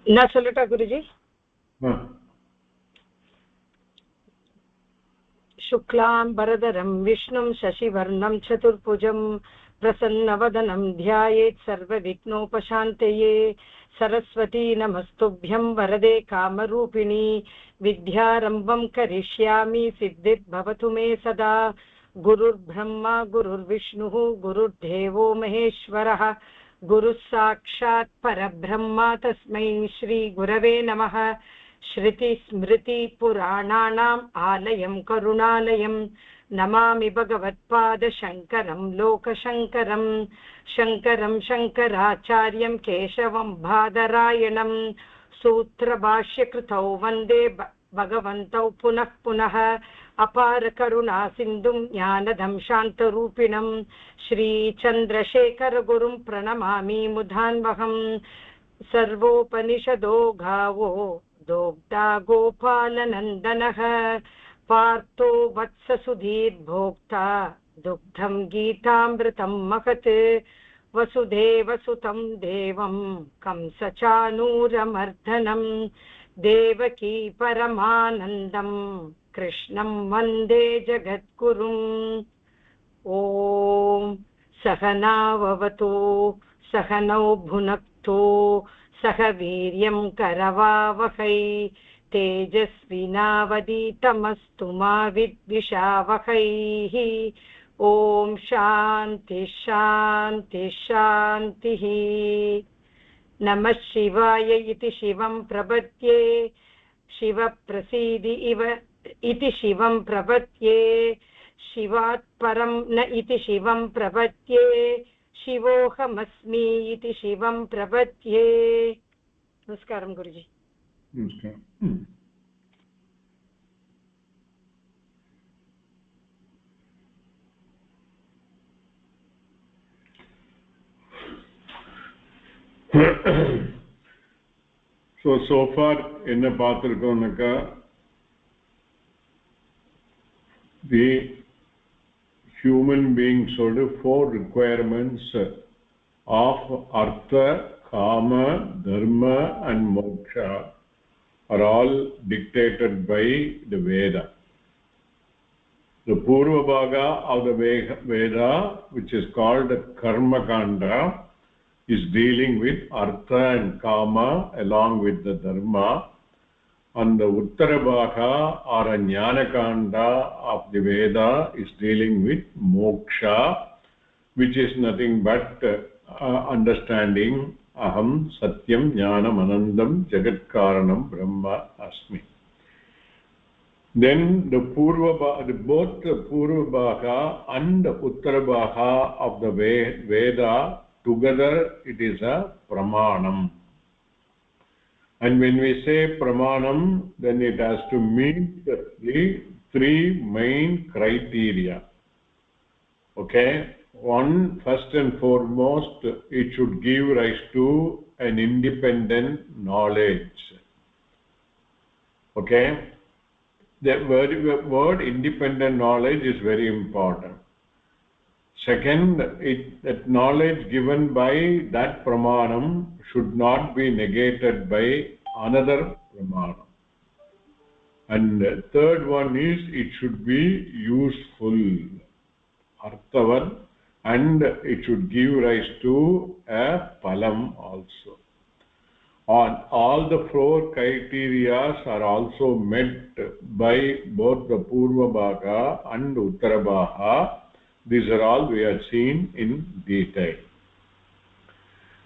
Na solluta Guruji. शुक्लां वरदरं विष्णुं शशिवर्णं चतुर्भुजं प्रसन्नवदनं ध्यायेत् सर्वविघ्नोपशान्तये सरस्वती नमस्तुभ्यं वरदे कामरूपिणी विद्यारम्भं करिष्यामि सिद्धिर्भवतु मे सदा गुरुर्ब्रह्मा गुरुर्विष्णुः गुरुर्देवो महेश्वरः गुरुः साक्षात् परब्रह्म तस्मै श्रीगुरवे नमः श्रुतिस्मृतिपुराणानाम् आलयं करुणालयं नमामि भगवत्पादशङ्करं लोकशङ्करं शङ्करं शङ्कराचार्यं केशवं बादरायणं सूत्रभाष्यकृतौ वन्दे भगवन्तौ पुनः पुनः अपारकरुणासिन्धुं ज्ञानदं शान्तरूपिणं श्रीचन्द्रशेखरगुरुं प्रणमामि मुदान्वहं सर्वोपनिषदो गावो दोग्धा गोपालनन्दनः पार्थो वत्ससुधीर्भोक्ता दुग्धं गीतामृतं महत् वसुदेवसुतं देवं कंसचाणूरमर्दनं देवकी परमानन्दं कृष्णं वन्दे जगद्गुरुम् ॐ सहनाववतु सहनौ भुनक्तु सह वीर्यं करवावहै तेजस्विनावधीतमस्तु मा विद्विषावहैः ॐ शान्ति शान्ति शान्तिः नमः शिवाय इति शिवं प्रपद्ये शिवप्रसीदि इव इति शिवं प्रपद्ये शिवात् परं न इति शिवं प्रपद्ये शिवोऽहमस्मि इति शिवं प्रपद्ये नमस्कारं गुरुजी नमस्कारम् so far enna paathirukkomnaka the human beings sort of four requirements of artha kama dharma and moksha are all dictated by the Veda. The Purva Bhaga of the Veda, which is called Karma Kanda, is dealing with artha and kama along with the dharma, and the Uttara Bhaga or Jnana Kanda of the Veda is dealing with moksha, which is nothing but understanding aham satyam jnanam anandam jagat karanam brahma asmi. Then the both the Purva Bhaga and the Uttara Bhaga of the Veda together it is a pramanam. And when we say pramanam, then it has to meet the three main criteria. Okay, one, first and foremost, it should give rise to an independent knowledge. Okay, the word independent knowledge is very important. Second, that knowledge given by that pramanam should not be negated by another pramanam. And third one is it should be useful, arthavan, and it should give rise to a phalam also. All the four criteria are also met by both the Purva Bhaga and Uttara Bhaga. These are all we have seen in detail.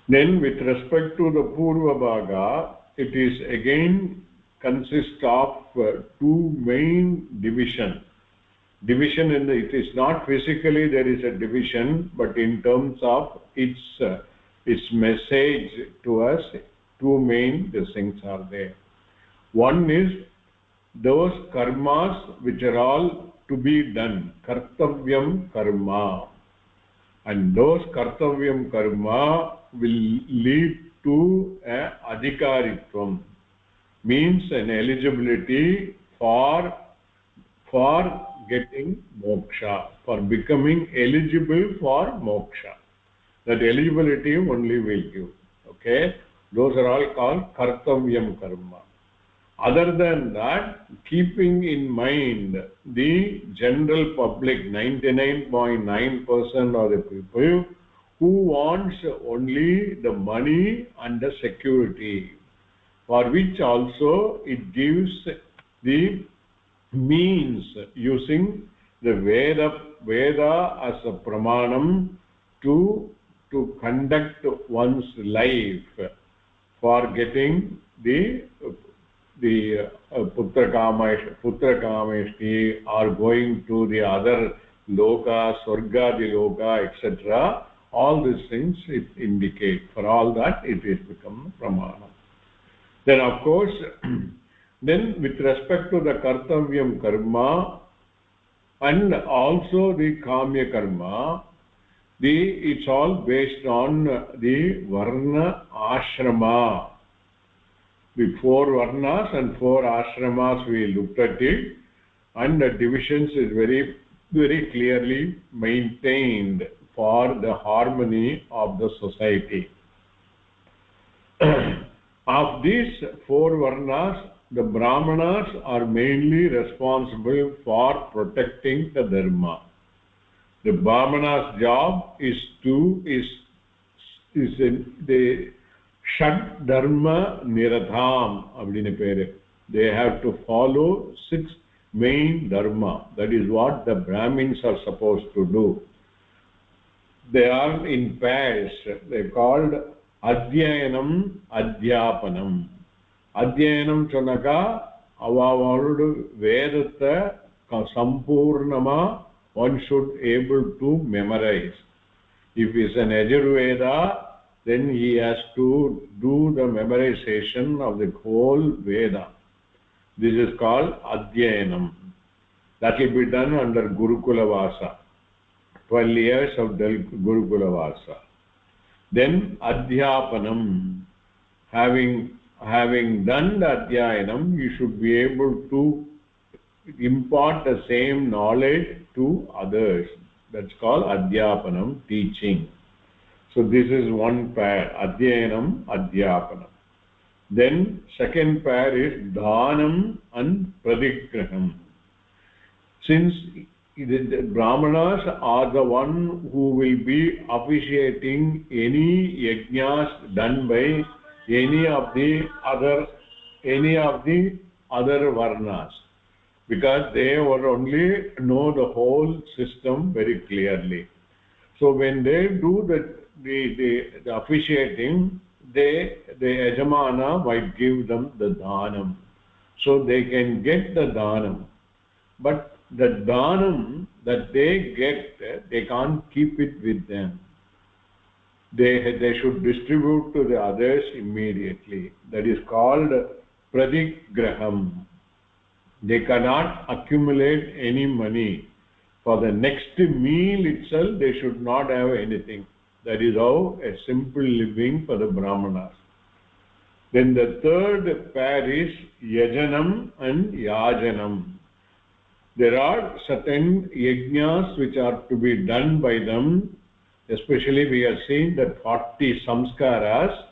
Then with respect to the Purva Bhaga, it is again consists of two main divisions. It is not physically there is a division, but in terms of its message to us, two main things are there. One is those karmas which are all to be done, kartavyam karma, and those kartavyam karma will lead to a adhikaritvam, means an eligibility for getting moksha, for becoming eligible for moksha. That eligibility only will give. Okay, Those are all called kartavyam karma. Other than that, keeping in mind the general public, 99.9% of the people who wants only the money and the security, for which also it gives the means using the Veda as a pramanam to conduct one's life for getting the putra kameshti or going to the other loka, swargadi loka, etc. All these things it indicate. For all that it is become pramana. Then of course, then with respect to the kartavyam karma and also the kamya karma, it's all based on the varna ashrama. The 4 varnas and 4 ashramas we looked at it, and the divisions is very, very clearly maintained for the harmony of the society. Of these 4 varnas, the brahmanas are mainly responsible for protecting the dharma. The brahmana's job is the Shad Dharma Niratham abdine pere. They have to follow 6 main dharma. That is what the Brahmins are supposed to do. They are in pairs. They are called Adhyayanam, Adhyapanam. Adhyayanam chonaka avavaludu Vedata sampurnama one should able to memorize. If he is an Yajurveda, then he has to do the memorization of the whole Veda. This is called Adhyayanam. That will be done under Gurukula Vasa. 12 years of Gurukula Vasa. Then Adhyapanam. Having done the Adhyayanam, you should be able to impart the same knowledge to others. That's called Adhyapanam, teaching. So this is one pair, Adhyayanam, Adhyapanam. Then second pair is Dhanam and Pradigraham. Since the Brahmanas are the one who will be officiating any yajnas done by any of the other varnas, because they will only know the whole system very clearly. So when they do the officiating, the Yajamana might give them the Dhanam. So they can get the Dhanam. But the Dhanam that they get, they can't keep it with them. They should distribute to the others immediately. That is called Pradigraham. They cannot accumulate any money. For the next meal itself, they should not have anything. That is how a simple living for the Brahmanas. Then the third pair is Yajanam and Yajanam. There are certain yajnas which are to be done by them. Especially we have seen that 40 samskaras,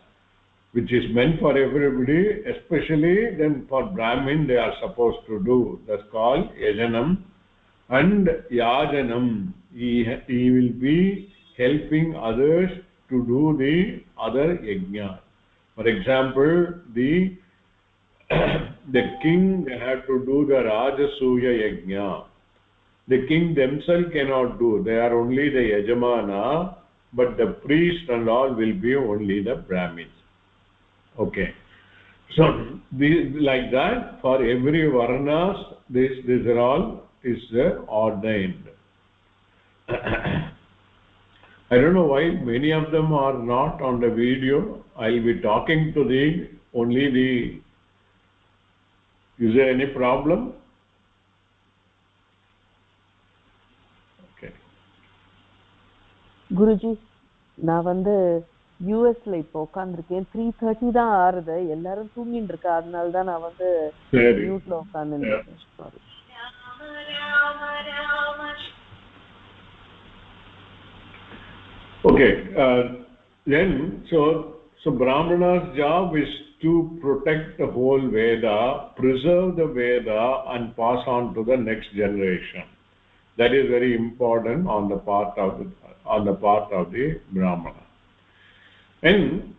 which is meant for everybody, especially then for Brahmin they are supposed to do. That's called Yajanam. And Yajanam, he will be helping others to do the other yajna. For example, the king, they have to do the Rajasuya yajna. The king themselves cannot do. They are only the Yajamana, but the priest and all will be only the Brahmins. Okay. So, like that, for every varnas, this are all is ordained. I don't know why many of them are not on the video. I'll be talking to is there any problem? Okay. Guruji, நான் யூஎஸ்ல இப்போ உட்கார்ந்துருக்கேன். 3:30 தான் ஆறுது. எல்லாரும் தூங்கிட்டு இருக்கா, அதனால தான் நான் மியூட்ல உட்கார்ந்துருக்கேன். Okay. Then so So Brahmana's job is to protect the whole Veda, preserve the Veda and pass on to the next generation. That is very important on the part of the Brahmana. And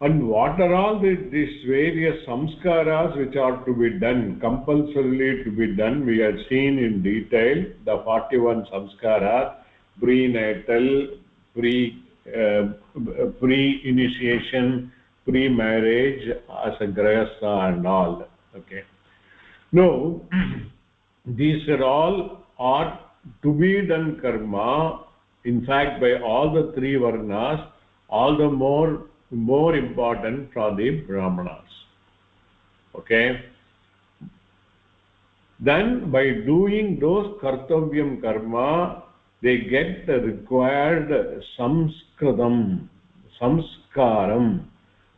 what are all these various samskaras which are to be done, compulsorily to be done? We have seen in detail the 41 samskaras: prenatal, pre-initiation, pre-marriage, as a grahastha and all. Okay. Now, these are all to be done karma. In fact, by all the three varnas, all the more important for the Brahmanas. Okay. Then by doing those kartavyam karma, they get the required samskaram.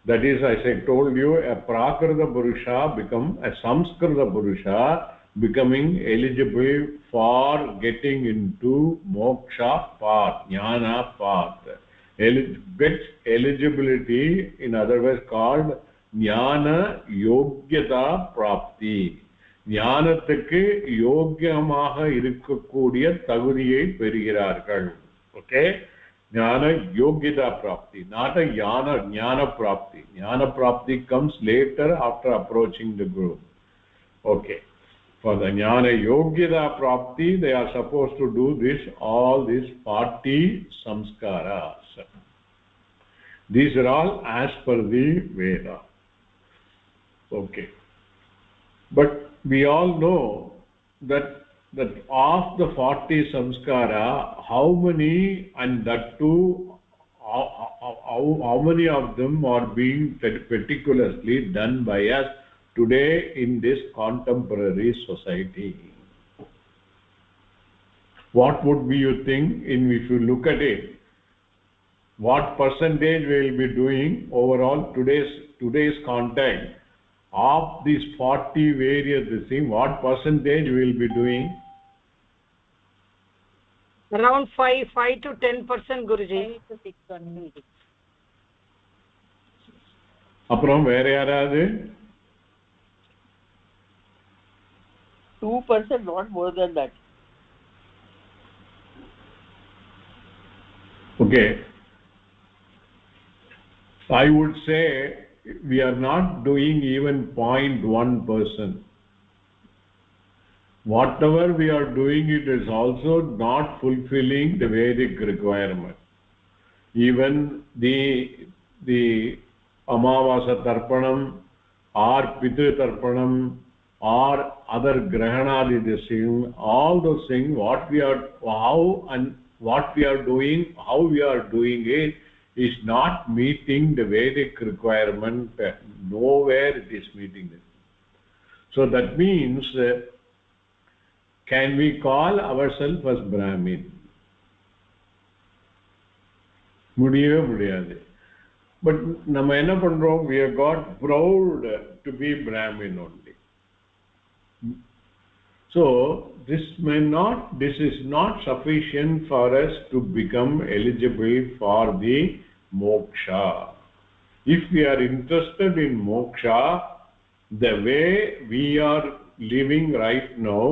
That is, as I told you, a prakrita purusha become a samskrita purusha, becoming eligible for getting into moksha path, jnana path. Gets eligibility, in other words called jnana yogyata prapti. ஞானத்துக்கு யோக்கியமாக இருக்கக்கூடிய தகுதியை பெறுகிறார்கள். Okay, ஞான Yogita prapti, not a jnana prapti. Jnana prapti comes later after approaching the guru. Okay, for the jnana yogyata prapti, they are supposed to do all these 40 samskaras. These are all as per the Veda. Okay, but we all know that of the 40 samskara, how many, and that too, how many of them are being meticulously done by us today in this contemporary society? What would be you think, if you look at it, what percentage we will be doing overall today's context of these 40 various things? What percentage we will be doing? Around 5 to 10%, Guruji. அப்புறம் வேற யாராவது? 2%, not more than that. Okay, I would say we are not doing even 0.1%. Whatever we are doing, it is also not fulfilling the Vedic requirement. Even the Amavasa Tarpanam or Pitru Tarpanam or other Grahanadi things, all those things, how we are doing, how we are doing it, is not meeting the Vedic requirement. Nowhere it is meeting it. So that means, can we call ourselves as Brahmin? முடியவே முடியாது. But நம்ம என்ன பண்றோம்? We have got proud to be Brahmin only. So this is not sufficient for us to become eligible for the moksha. If we are interested in moksha, the way we are living right now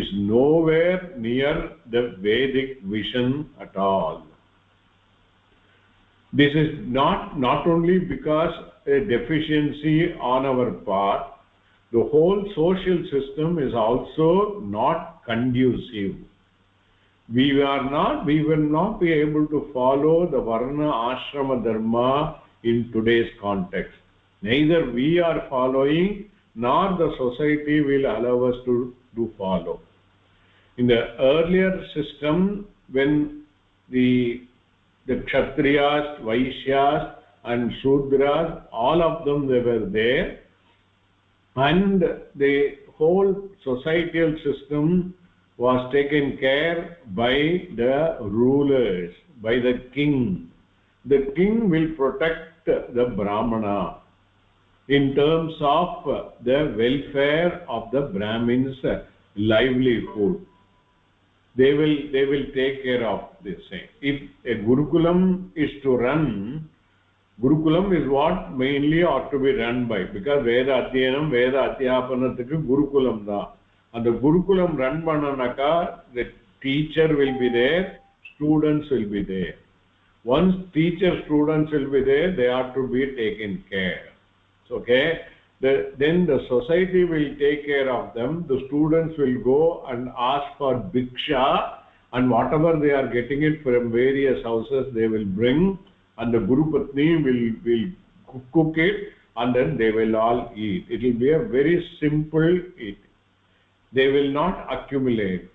is nowhere near the Vedic vision at all. This is not only because a deficiency on our part, the whole social system is also not conducive. We will not be able to follow the Varna Ashrama Dharma in today's context. Neither we are following, nor the society will allow us to follow. In the earlier system, when the Kshatriyas, Vaishyas and Shudras, all of them, they were there, and the whole societal system was taken care by the rulers, by the king. The king will protect the Brahmana in terms of the welfare of the Brahmins' livelihood. They will take care of this thing. If a Gurukulam is to run, Gurukulam is what mainly ought to be run by, because Veda Adhyanam, Veda Adhyapanathukku Gurukulam da. And the Gurukulam run pananaka, the teacher will be there, students will be there. Once teacher, students will be there, they are to be taken care. Okay? Then the society will take care of them. The students will go and ask for bhiksha, and whatever they are getting it from various houses, they will bring, and the Guru Patni will cook it, and then they will all eat. It will be a very simple eat. They will not accumulate.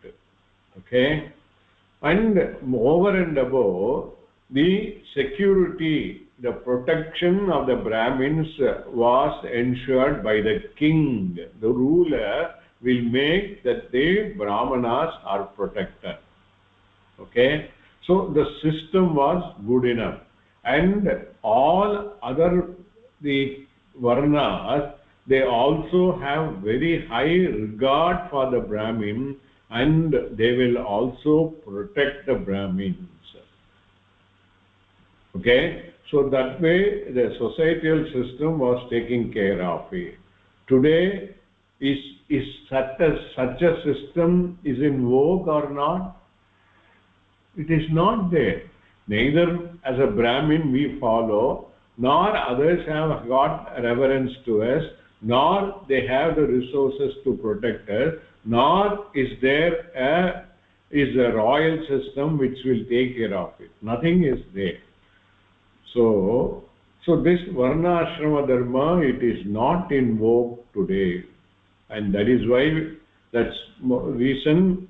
Okay? And over and above, the security, the protection of the Brahmins was ensured by the king. The ruler will make that the Brahmanas are protected. Okay? So the system was good enough. And all other the Varnas, they also have very high regard for the Brahmin, and they will also protect the Brahmins. Okay? So that way the societal system was taking care of it. Today, is such a system is in vogue or not? It is not there. Neither as a Brahmin we follow, nor others have got reverence to us, nor they have the resources to protect us, nor is there a royal system which will take care of it. Nothing is there. So this Varna Ashrama Dharma, it is not in vogue today. And that is why, that's reason,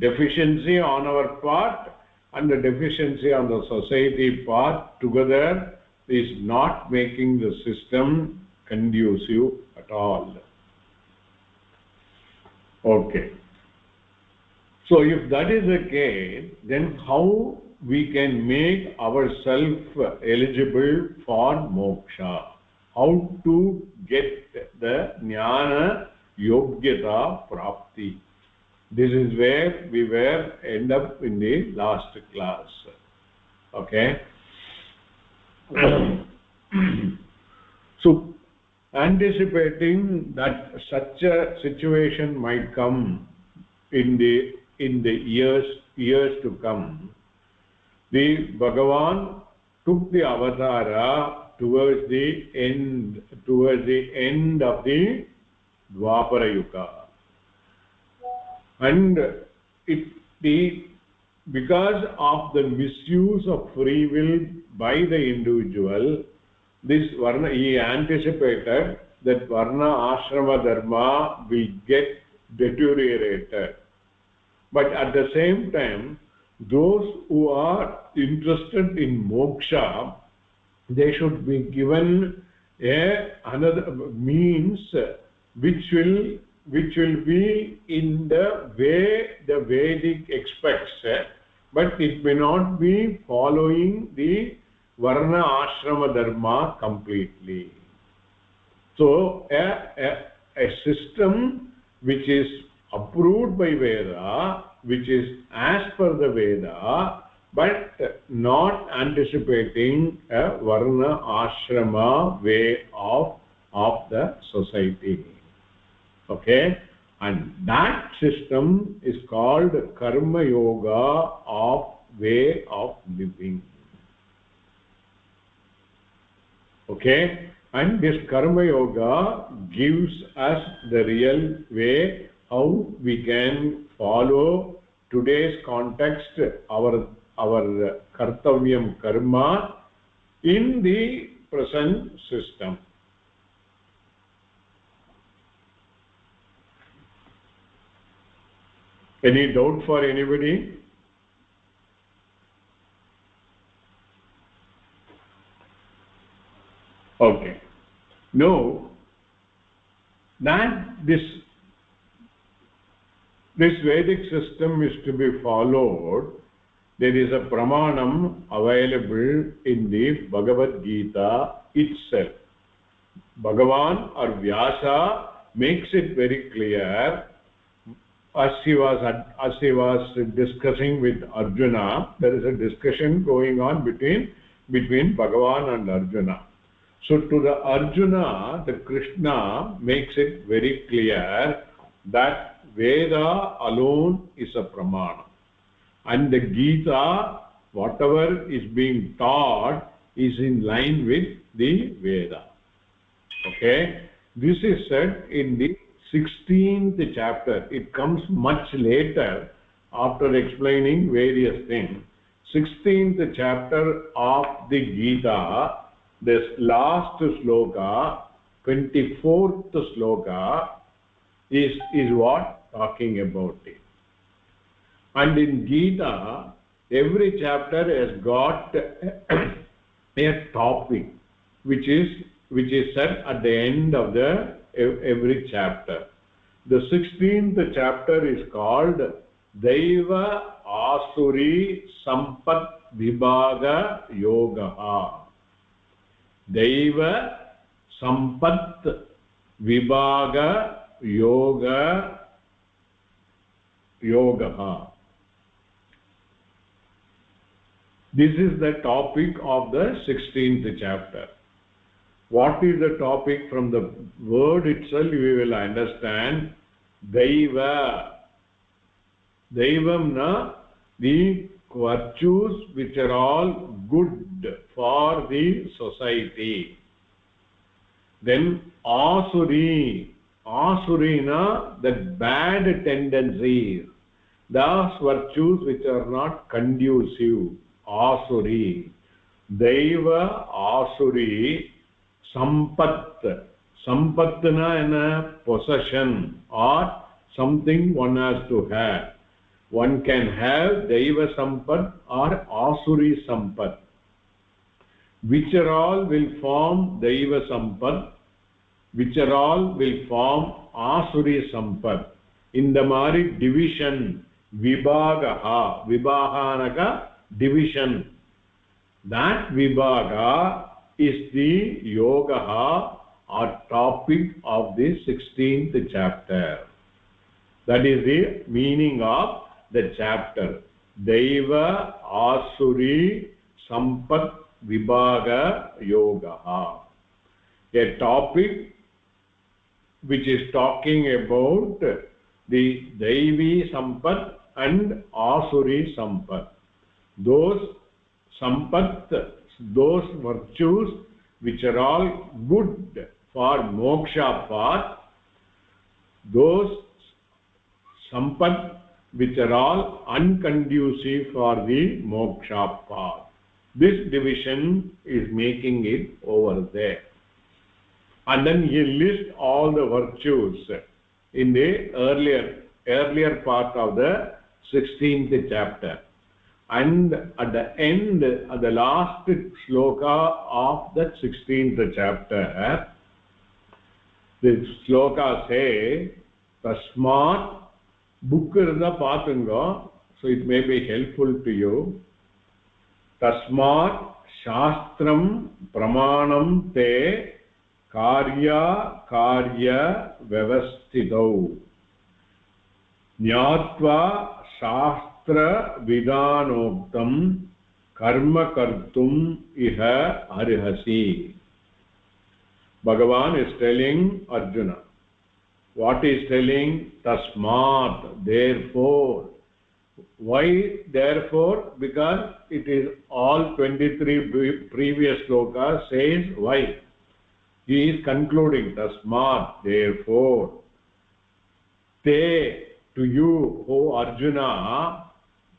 deficiency on our part and the deficiency on the society part together is not making the system conducive at all. Okay. So if that is the case, then how we can make ourselves eligible for moksha? How to get the jnana yogyata prapti? This is where we were end up in the last class. Okay. So anticipating that such a situation might come in the years to come, the Bhagavan took the avatara towards the end of the Dwapara Yuga. And because of the misuse of free will by the individual, this Varna, he anticipated that Varna Ashrama Dharma will get deteriorated. But at the same time, those who are interested in moksha, they should be given another means which will be in the way the Vedic expects, but it may not be following the Varna Ashrama Dharma completely. So a system which is approved by Veda, which is as per the Veda, but not anticipating a Varna Ashrama way of the society. Okay? And that system is called Karma Yoga of way of living. Okay? And this Karma Yoga gives us the real way how we can follow today's context, our Kartavyam Karma in the present system. Any doubt for anybody? Okay. Now, that this Vedic system is to be followed, there is a pramanam available in the Bhagavad Gita itself. Bhagavan or Vyasa makes it very clear. As he was discussing with Arjuna, there is a discussion going on between between Bhagavan and Arjuna. So to the Arjuna, the Krishna makes it very clear that Veda alone is a pramana. And the Gita, whatever is being taught, is in line with the Veda. Okay? This is said in the 16th chapter. It comes much later after explaining various things. 16th chapter of the Gita, this last sloka, 24th sloka, is what talking about it. And in Gita, every chapter has got a topic which is said at the end of the every chapter. The 16th chapter is called Daiva Asuri Sampat Vibhaga Yoga. Daiva Sampat Vibhaga Yoga. This is the topic of the 16th chapter. What is the topic? From the word itself we will understand. Daiva. Daivamna, the virtues which are all good for the society. Then Asuri. Asurina, the bad tendencies. Those virtues which are not conducive. Asuri. Daiva Asuri Sampat. Sampatna in a possession or something one has to have. One can have Daiva Sampat or Asuri Sampat. Which are all will form Daiva Sampat, which are all will form Asuri Sampat. In the Mari division, Vibhagaha, Vibhahanaka division. That Vibhaga is the Yoga or topic of the 16th chapter. That is the meaning of the chapter. Daiva Asuri Sampat Vibhaga Yoga. A topic which is talking about the Daivi Sampat and Asuri Sampat. Those Sampat, those virtues which are all good for moksha path, those Sampat which are all unconducive for the moksha path. This division is making it over there. And then he lists all the virtues in the earlier part of the 16th chapter. And at the end, at the last sloka of that 16th chapter, the sloka say, Tasmat, book irundha paathunga, so it may be helpful to you. Tasmat Shastram Pramanam Te Karya Vyavastitau Nyatva Shastra Vidanoktam Karma Kartum Iha Arihasi. Bhagavan is telling Arjuna. What is telling? Tasmat, therefore. Why therefore? Because it is all 23 previous slokas says why. He is concluding, Tasmat, therefore. Te, to you, O Arjuna,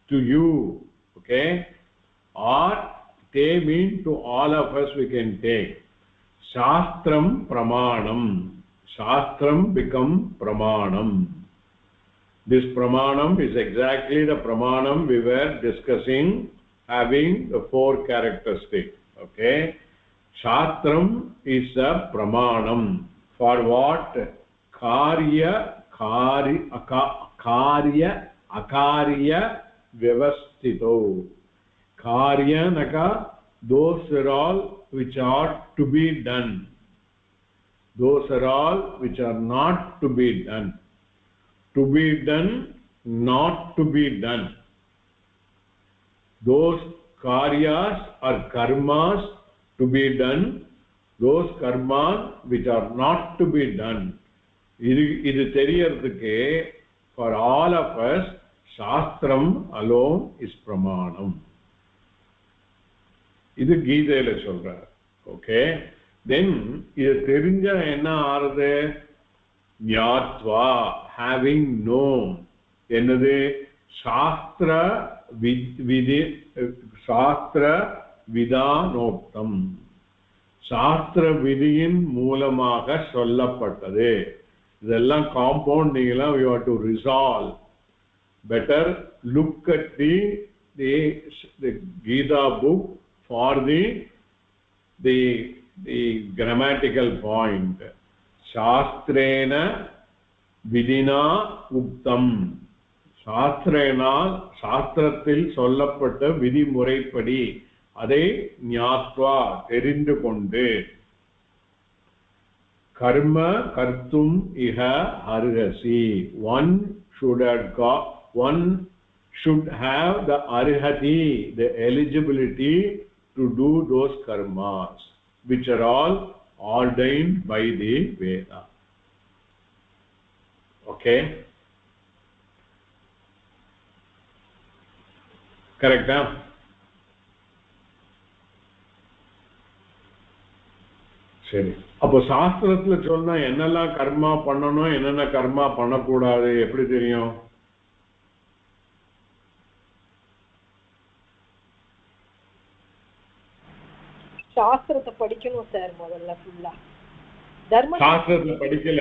to you, okay? Or te means to all of us we can take. Shastram Pramanam. Shastram become Pramanam. This Pramanam is exactly the Pramanam we were discussing, having the 4 characteristics, okay? Shastram is a Pramanam. For what? Karya Akarya Vyavastito. Karya Naka, those are all which are to be done. Those are all which are not to be done. To be done, not to be done. Those karyas or karmas to be done, those karmas which are not to be done. Idu theriyadhukku for all of us shastram alone is pramanam. Idu Geethaila solrar. Okay, then idu therinja enna aarudhu? Nyatva, having known. Enadhu? Shastra vidanoktam. Shastra vidiyin மூலமாக சொல்லப்பட்டது. இதெல்லாம் compound நீங்களா you have to resolve. Better look at the Gita book for the grammatical point. Shastrena vidina uktam. சாஸ்திரத்தில் சொல்லப்பட்ட விதிமுறைப்படி அதை ஞாத்வா தெரிந்து கொண்டு கர்ம கர்த்தும் இஹ அர்ஹசி. One should have the arhati, the eligibility to do those karmas which are all ordained by the Veda. Okay, correct? சரி, அப்போ சாஸ்திரத்துல சொன்னா என்னெல்லாம் கர்மா பண்ணணும், என்னென்ன கர்மா பண்ணக்கூடாது எப்படி தெரியும்? சாஸ்திரத்தை படிக்கணும் சார் முதல்ல ஃபுல்லா. தர்ம சாஸ்திரத்தை படிக்கல,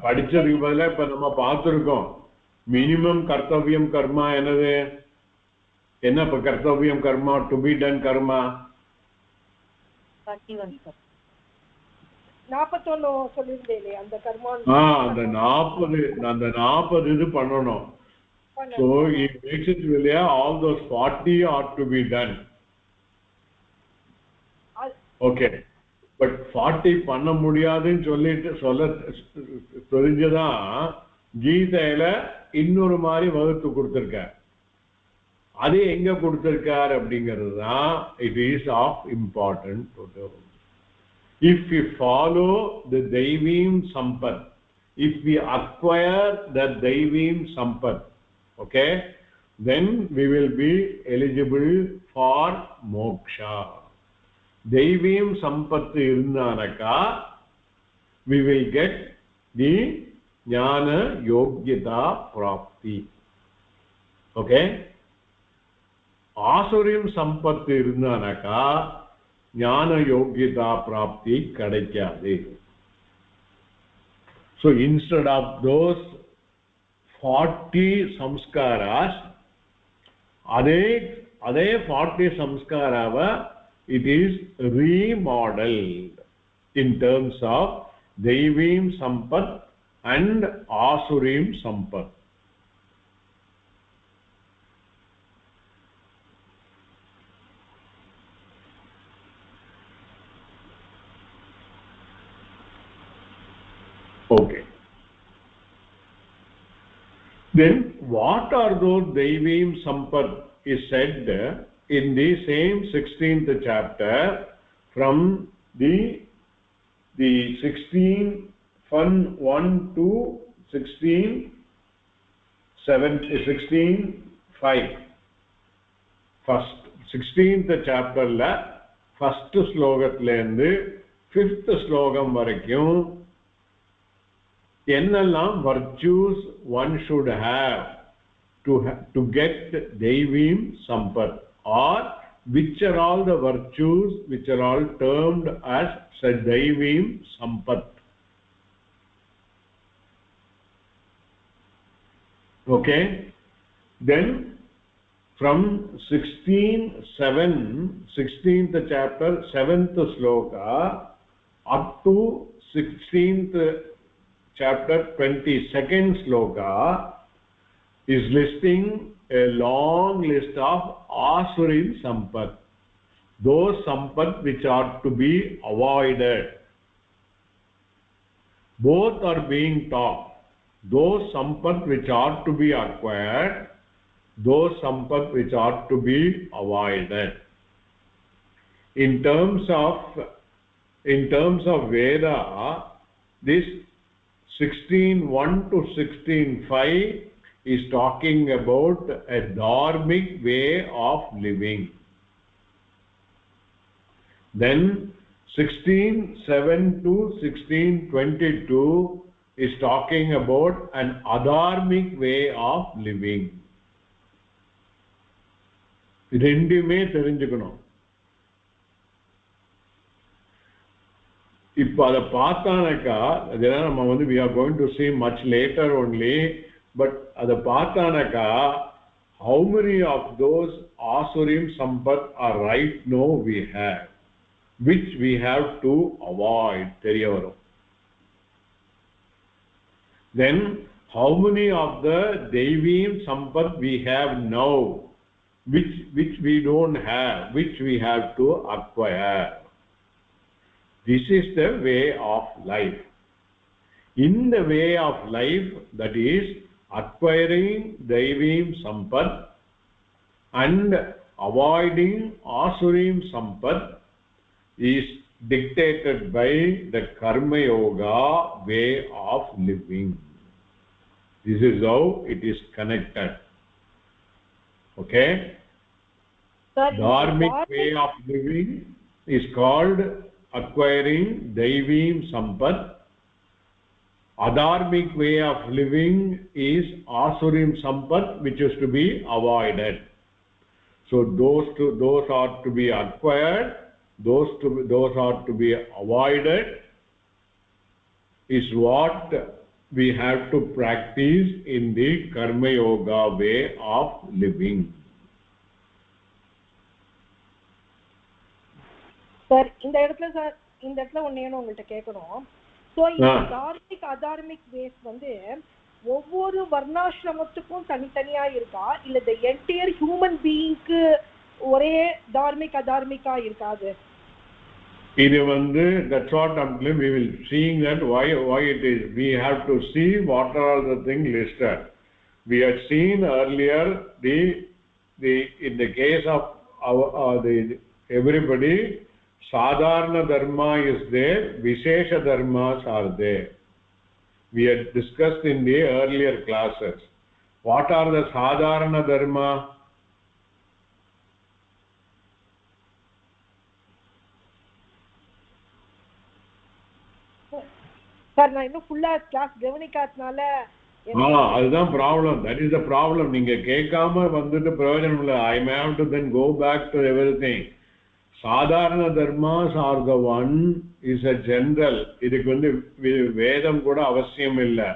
படிச்சதுக்கு பதிலா இப்ப நம்ம பார்த்திருக்கோம். மினிமம் கர்த்தவியம் கர்மா என்னது? என்ன இப்ப கர்த்தவியம் கர்மா, டு பி டன் கர்மா 41 சொல்லிருந்தேன். அந்த கர்மா அந்த 40 இது பண்ணணும். So it makes it really all those 40 ought to be done. Okay, but 40 பண்ண முடியாதுன்னு சொல்ல தெரிஞ்சதான் கீதையில இன்னொரு மாதிரி வகுத்து கொடுத்திருக்கார். அது எங்க கொடுத்திருக்கார் அப்படிங்கிறது தான் it is of important to know. If we follow the Daivim Sampat, if we acquire the Daivim Sampat, okay, then we will be eligible for moksha. Daivim Sampat irundanaka, we will get the Jnana Yogyata Prapti. Okay? Asurim Sampat irundanaka, Jnana Yogyata Prapti kadaikadu. So instead of those 40 samskaras, adhe 40 samskarava it is remodeled in terms of Daivim Sampat and Asurim Sampat. Okay. Then what are those Daivim Sampat is said in the same 16th chapter from the 16:1 to 16:5. First 16th chapter la first slogathile irundhu 5th slogam varaikkum என்னெல்லாம் virtues one should have to get Daivim Sampat, or which are all the virtues which are all termed as Daivim Sampat. Okay, then from 16th chapter 7th sloka up to 16th chapter 22nd sloka is listing a long list of Asurim Sampat, those Sampat which are to be avoided. Both are being taught. Those Sampat which are to be acquired, those Sampat which are to be avoided. in terms of Veda, this 16:1 to 16:5 is talking about a dharmic way of living. Then 16:7 to 16:22 is talking about an adharmic way of living. ரெண்டுமே தெரிஞ்சுக்கணும். இப்போ அதை பார்த்தானாக்கா அதெல்லாம் நம்ம வந்து we are going to see much later only, but அதை பார்த்தானாக்கா how many of those asurim sampat are right now we have, which we have to avoid, தெரிய வரும். Then how many of the deivim sampat we have now, which we don't have, which we have to acquire. This is the way of life. In the way of life, that is acquiring deivim sampat and avoiding asurim sampat, is dictated by the karma yoga way of living. This is how it is connected. Okay? Dharmic way of living is called acquiring deivim sampat. Adharmic way of living is asurim sampat, which is to be avoided. So those are to be acquired, those are to be avoided, is what we have to practice in the karma yoga way of living. Sir, இந்த இடத்துல ஒண்ணே உங்கள்ட்ட கேட்கணும். So இந்த Dharmik அதார்மிக் ways வந்து ஒவ்வொரு வர்ணாசிரமத்துக்கும் தனித்தனியா இருக்கா, இல்ல the entire human beingக்கு ஒரே தார்மிக் அதார்மிகா இருக்காது? இது வந்து that's what we will seeing that why it is. We have to see what are all the things listed. We had seen earlier the in the case of everybody, sadharana dharma is there, vishesha dharmas are there. We had discussed in the earlier classes. What are the sadharana dharma? Sir நான் இன்னும் ஃபுல்லா class கவனிக்காதனால அதுதான் problem. That is the problem. நீங்க கேட்காம வந்துட்டு பிரயோஜனம் இல்லை. I may have to then go back to everything. சாதாரண தர்மாஸ் are the one is a general. இதுக்கு வந்து வேதம் கூட அவசியம் இல்லை.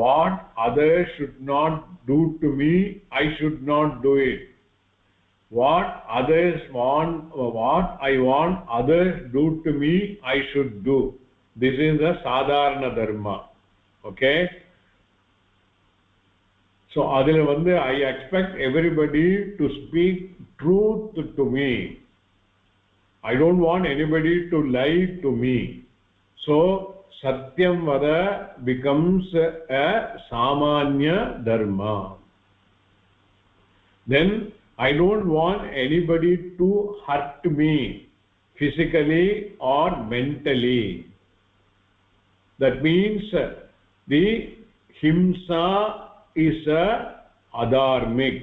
What others should not do to me, I should not do it. What others want, what I want others to to me, ஐ ஷுட் should. This is the sadharana dharma. Okay? So adile vande I expect everybody to speak truth to me. I don't want anybody to lie to me. So satyam vada becomes a samanya dharma. Then I don't want anybody to hurt me physically or mentally. That means the himsa is a adharmic.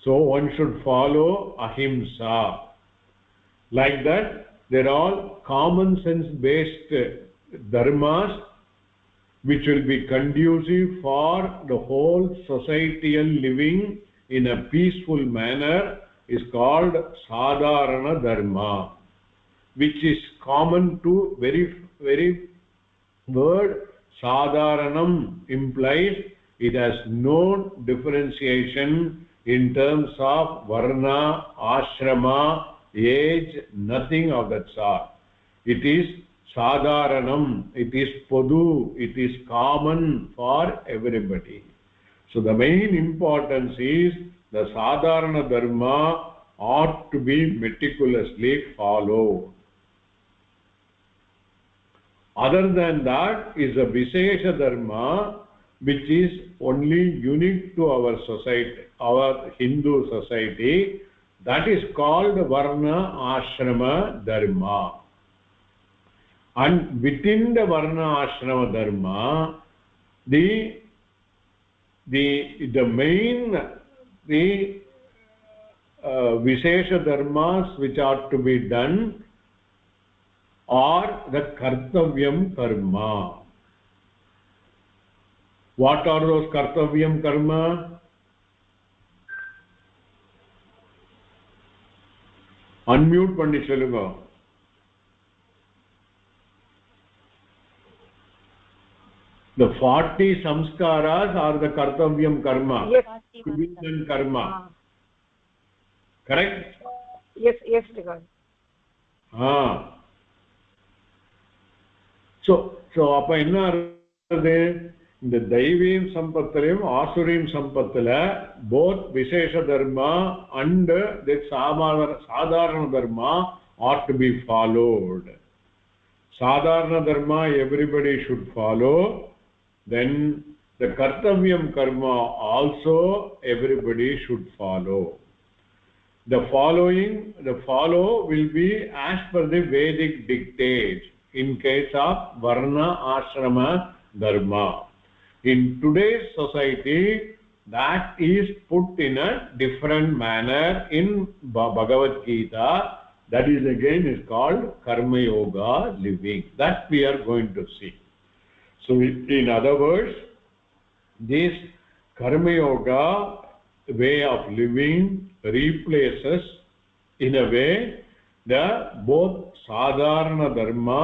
So one should follow ahimsa. Like that, there are all common sense based dharmas which will be conducive for the whole societal living in a peaceful manner, is called sadharana dharma, which is common to very word sadharanam implies it has no differentiation in terms of varna, ashrama, age, nothing of that sort. It is sadharanam, it is podu, it is common for everybody. So the main importance is the sadharana dharma ought to be meticulously followed. Other than that is a vishesha dharma, which is only unique to our society, our Hindu society. That is called Varna Ashrama Dharma. And within the Varna Ashrama Dharma, the main, the Vishesha Dharmas which are to be done are the Kartavyam Karma. What are those Kartavyam Karma? Unmute பண்ணி சொல்லுங்க. The 40 samskaras are the Kartavyam Karma. Yes. Kubidan Karma. Correct? Yes, yes, regard. So அப்ப என்ன ஆகுது? இந்த தெய்வீம் சம்பத்திலையும் ஆசுரீம் சம்பத்துல both விசேஷ தர்மா and the சாதாரண தர்மா ought to be followed. Sadharana dharma everybody should follow. Then the Kartavyam Karma also everybody should follow. The follow will be as per the Vedic dictate in case of Varna Ashrama Dharma. In today's society, that is put in a different manner in Bhagavath Gita. That is again is called Karma Yoga living. That we are going to see. So in other words, this Karma Yoga way of living replaces in a way the both Sadharana Dharma.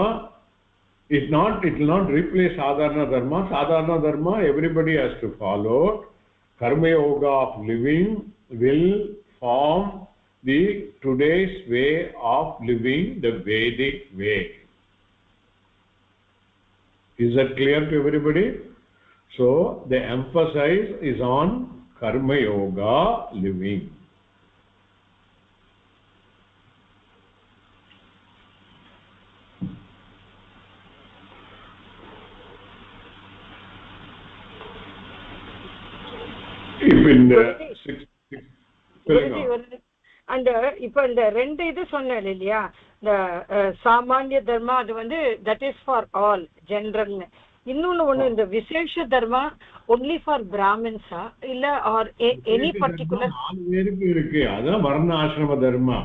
It will not replace Sadharana Dharma. Sadharana Dharma everybody has to follow. Karma Yoga of living will form the today's way of living, the Vedic way. Is that clear to everybody? So the emphasis is on Karma Yoga living. If in the and இப்ப இந்த ரெண்டு இது சொன்னேன் இல்லையா, இந்த சாமானிய தர்மா அது வந்து that is for all general. இன்னொன்னு இந்த விசேஷ தர்மா only for Brahmins இல்ல or any particular? நாலு பேருக்கு இருக்கு. அதான் வர்ண ஆசிரம தர்மா.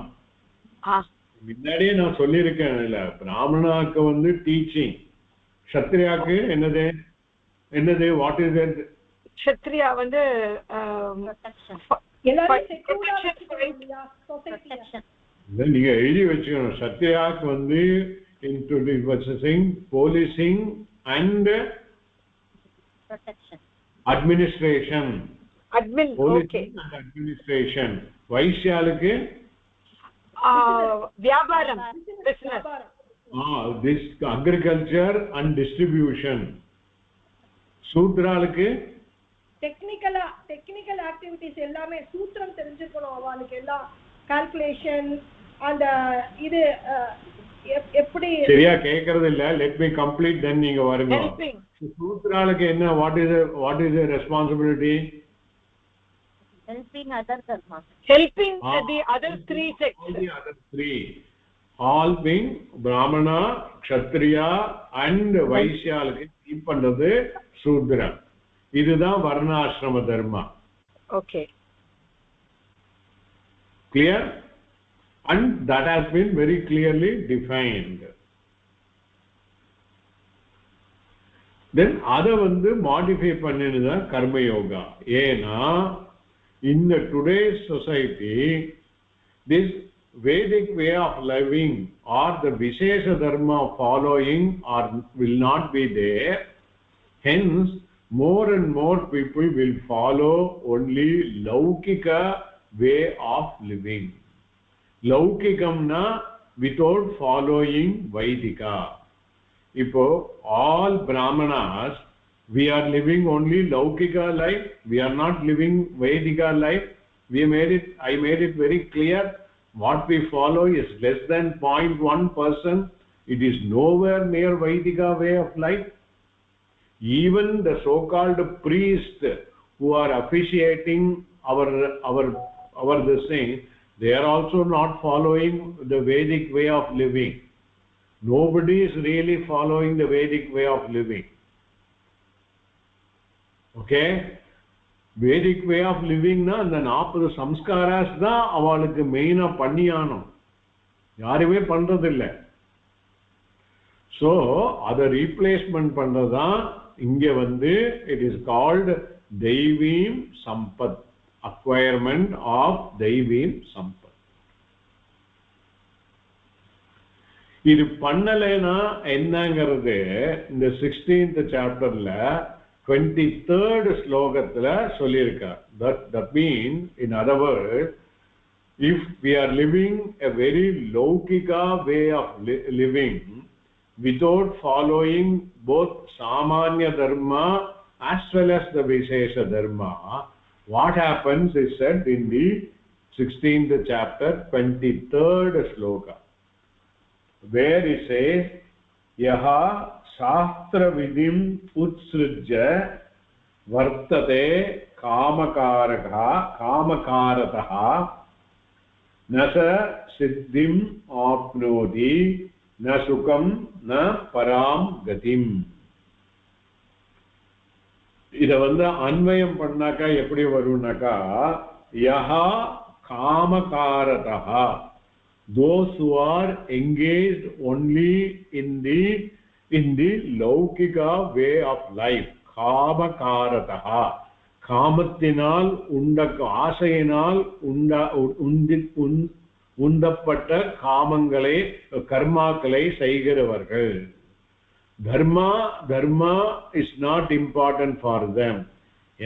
முன்னாடியே நான் சொல்லியிருக்கேன். இல்ல பிராமணாக்கு வந்து டீச்சிங், க்ஷத்ரியாக்கு என்னது வாட் இஸ் தட்? க்ஷத்ரியா வந்து நீங்க எழுதி வச்சுக்கணும். சத்யாக்கு வந்து போலீசிங் அண்ட் அட்மினிஸ்ட்ரேஷன். அட்மினிஸ்ட்ரேஷன். வைசியாளுக்கு வியாபாரம், this agriculture and distribution. சூத்ராளுக்கு டெக்னிக்கல் ஆக்டிவிட்டீஸ் எல்லாமே சூத்திரம் தெரிஞ்சுக்கணும். அவளுக்கு எல்லாம் கால்குலேஷன் அந்த இது எப்படி சரியா கேக்குறது இல்ல. லெட் மீ கம்ப்ளீட் தென் நீங்க வருங்க. சூத்ராளுக்கு என்ன what is responsibility? helping other dharma, helping the other three sects, the other three, all being Brahmana, Kshatriya and Vaishyalukku keep பண்றது சூத்ரா. இதுதான் வர்ணாசிரம தர்மா. Okay, clear? And that has been very clearly defined. Then அதை வந்து modify பண்ணினதுதான் கர்ம யோகா. ஏன்னா in the today's society, this Vedic way of living or the Vishesha Dharma following will not be there. Hence, more and more people will follow only Laukika way of living. Laukikamna without following Vaidika. Ipo all Brahmanas, we are living only Laukika life. We are not living Vedika life. I made it very clear. What we follow is less than 0.1%. It is nowhere near Vedika way of life. Even the so-called priests who are officiating our this thing, they are also not following the Vedic way of living. Nobody is really following the Vedic way of living. Okay, Vedic way of living na and 40 samskaras da avalukku main ah panniyanum, yarume pandradilla. So other replacement pandradha inge vandu it is called Deivim Sampat, acquirement of Deivim Sampat. இது பண்ணலைனா என்னங்கிறது இந்த 16th chapterல 23rd ஸ்லோகத்துல சொல்லியிருக்கார். That means, in other words, if we are living a very laukika way of living without following both Samanya Dharma as well as the Vishesha Dharma, what happens is said in the 16th chapter 23rd sloka, where it says yaha shastra vidim utsrujya vartate kamakarataha nasa siddhim apnoti na sukam na param gatim. இத வந்து அன்வயம் பண்ணாக்கா எப்படி வரும்னாக்கா yaha kamakarataha, those who are engaged only in the laukika way of life, kamakarataha, காமத்தினால் ஆசையினால் உந்தப்பட்ட காமங்களை கர்மாக்களை செய்கிறவர்கள். Dharma is not important for them.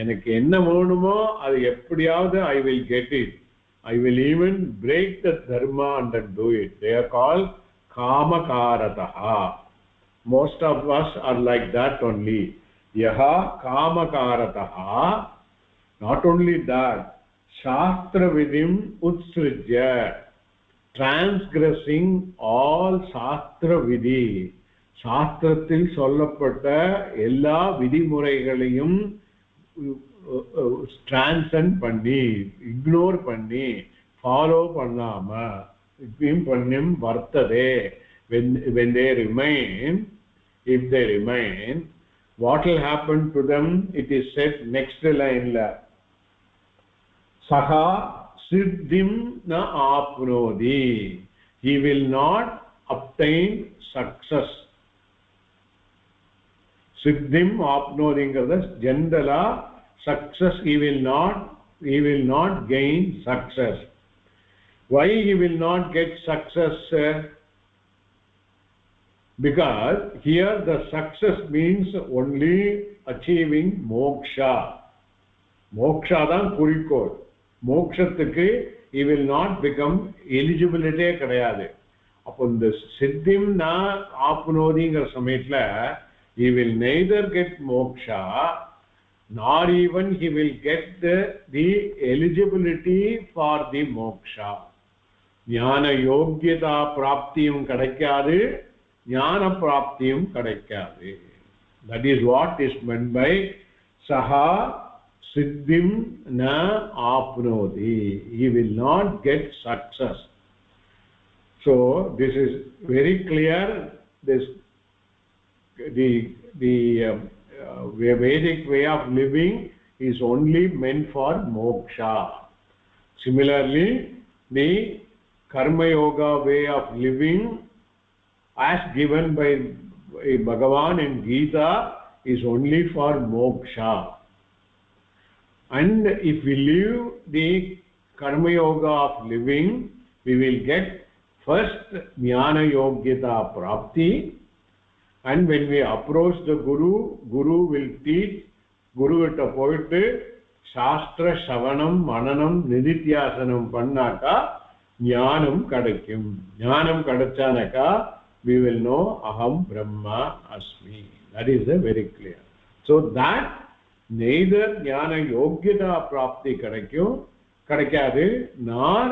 எனக்கு என்ன வேணுமோ அது எப்படியாவது I will get it. I will even break the dharma and do it. They are called kamakarataha. Most of us are like that only. Yaha kamakarataha. Not only that, shastra vidim utsrujya, transgressing all shastra vidhi, சாஸ்திரத்தில் சொல்லப்பட்ட எல்லா விதிமுறைகளையும் transcend பண்ணி, ignore பண்ணி, follow பண்ணாம பண்ணம் வர்த்ததே, when they remain, if they remain, what will happen to them? It is said next line la saha siddhim na apnodi, he will not obtain success. Siddhim apnodingiradha generala success, he will not gain success. Why he will not get success? Because here the success means only achieving moksha. Moksha தான் குறிக்கோள். மோட்சத்துக்கு he will not become eligibility கிடையாது. அப்போ இந்த சித்திம் ந ஆப்னோதிங்கிற சமயத்துல he will neither get moksha nor even he will get the eligibility for the moksha. ஞான யோக்கியதா பிராப்தியும் கிடைக்காது, ஞான பிராப்தியும் கிடைக்காது. That is what is meant by saha siddhim na apnoti, he will not get success. So this is very clear. The Vedic way of living is only meant for moksha. Similarly, the karma yoga way of living as given by Bhagavan in Gita is only for moksha. And if we live the karma yoga of living, we will get first jnana yogyata prapti. And when we approach the Guru will teach, Guru விட்ட போயிட்டு சாஸ்திர சவணம் மனனம் நிதித்தியாசனம் பண்ணாக்கா ஞானம் கிடைக்கும். ஞானம் கிடைச்சானாக்கா we will know aham brahma asmi. That is very clear. So that neither ஞான யோகியதா பிராப்தி கிடைக்காது, nor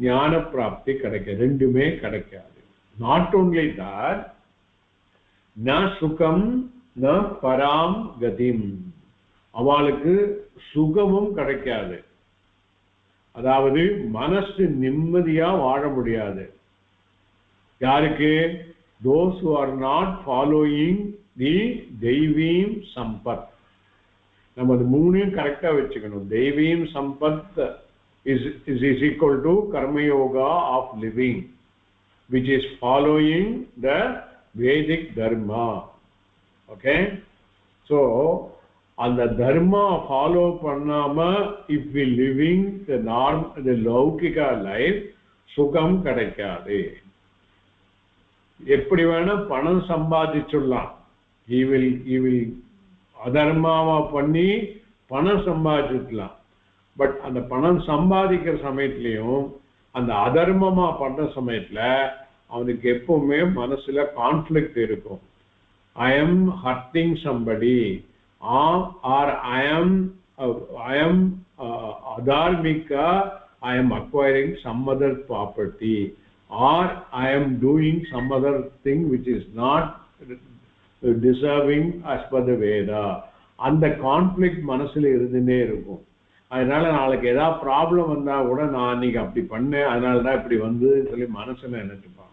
ஞான பிராப்தி கிடைக்காது, ரெண்டுமே கிடைக்காது. Not only that, na sukam na param gatim, அவளுக்கு சுகமும் கிடைக்காது. அதாவது மனசு நிம்மதியா வாழ முடியாது. யாருக்கு? those who are not following the தெய்வீம் Sampath. நம்ம அது மூணையும் கரெக்டா வச்சுக்கணும். தெய்வீம் Sampath is equal to karma yoga of living, which is following the Vedic dharma. Okay, so அந்த தர்மா ஃபாலோ பண்ணாம if we living the லௌகிக லைஃப் சுகம் கிடைக்காது. எப்படி வேணா பணம் சம்பாதிச்சுடலாம். he will அதர்மாவா பண்ணி பணம் சம்பாதிச்சுக்கலாம். பட் அந்த பணம் சம்பாதிக்கிற சமயத்திலையும் அந்த அதர்மமா பண்ற சமயத்துல அவனுக்கு எப்பவுமே மனசுல கான்ஃப்ளிக்ட் இருக்கும். I am hurting somebody, or I am adharmika, I am acquiring some other property, or I am doing some other thing which is not deserving as per the Veda. அந்த கான்ஃப்ளிக்ட் மனசுல இருந்துட்டே இருக்கும். அதனால நாளைக்கு ஏதாவது problem வந்தா கூட நான் அன்னைக்கு அப்படி பண்ணேன், அதனால தான் இப்படி வந்ததுன்னு சொல்லி மனசுல நினைச்சுப்பான்.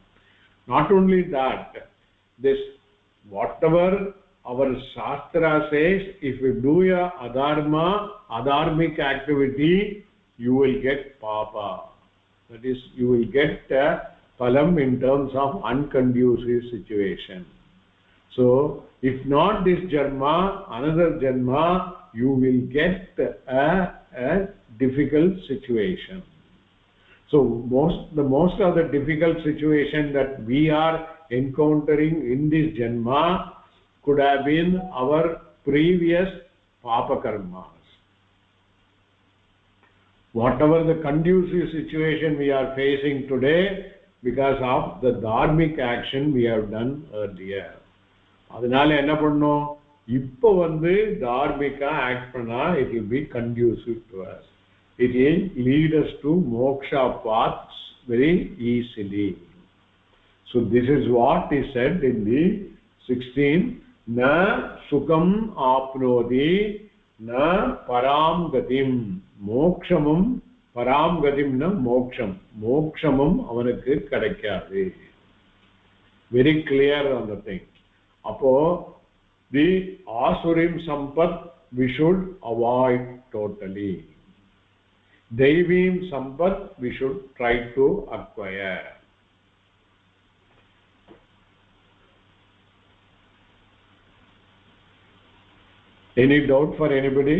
Not only that, this whatever our shastra says, if you do a adharmic activity, you will get papa. That is, you will get phalam in terms of unconducive situation. So if not this janma, another janma, you will get a difficult situation. So the most of the difficult situation that we are encountering in this janma could have been our previous papa karmas. Whatever the conducive situation we are facing today, because of the dharmic action we have done earlier. அதனால என்ன பண்ணோம்? இப்போ தார்மிகா act பண்ணா it will be conducive to us. It will lead us to moksha paths very easily. So this is what is said in the 16th. Na sukham apnoti na param gatim. மோக்ஷமும் பராம் கதிம் மோக்ஷமும் அவனுக்கு கிடைக்காது. Very clear on the thing. அப்போ தி ஆசுரிம் Sampath we should avoid totally. தெய்வீம் Sampath we should try to acquire. Any doubt for anybody?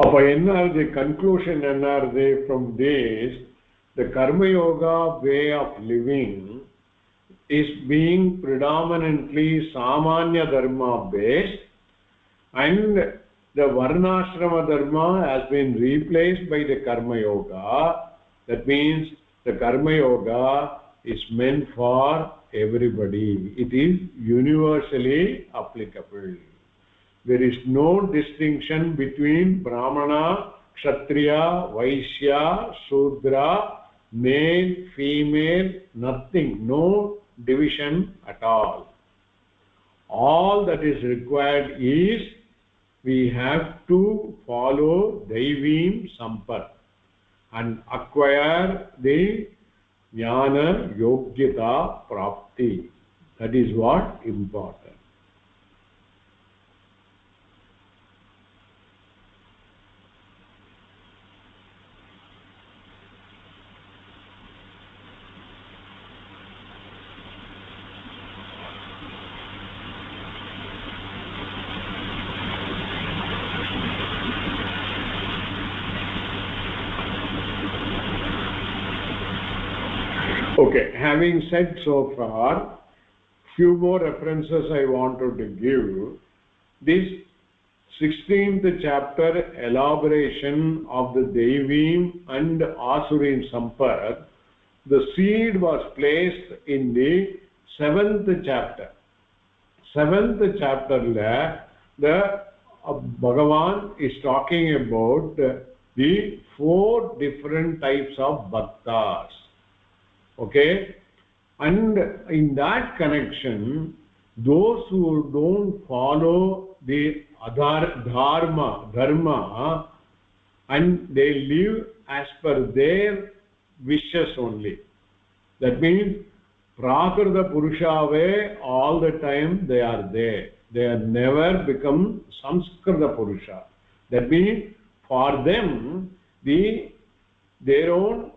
அப்ப என்ன ஆகுது? Conclusion என்ன ஆகுது? from this, the karma yoga way of living is being predominantly samanya dharma based, and the varnashrama dharma has been replaced by the karma yoga. That means the karma yoga is meant for everybody. It is universally applicable. There is no distinction between brahmana, kshatriya, vaishya, shudra, male, female, nothing, no division at all. All that is required is we have to follow Daivim Sampat and acquire the Jnana Yogyata Prapti. That is what important. Okay, having said so far, few more references I wanted to give. This 16th chapter elaboration of the Deivim and Asurim Sampat, the seed was placed in the 7th chapter. 7th chapter the Bhagavan is talking about the 4 different types of bhaktas. Okay, And in that connection, those who don't follow the dharma, and they live as per their wishes only. That means Prakrita Purusha way, all the time they are there. They have never become Samskrita Purusha. That means for them, their own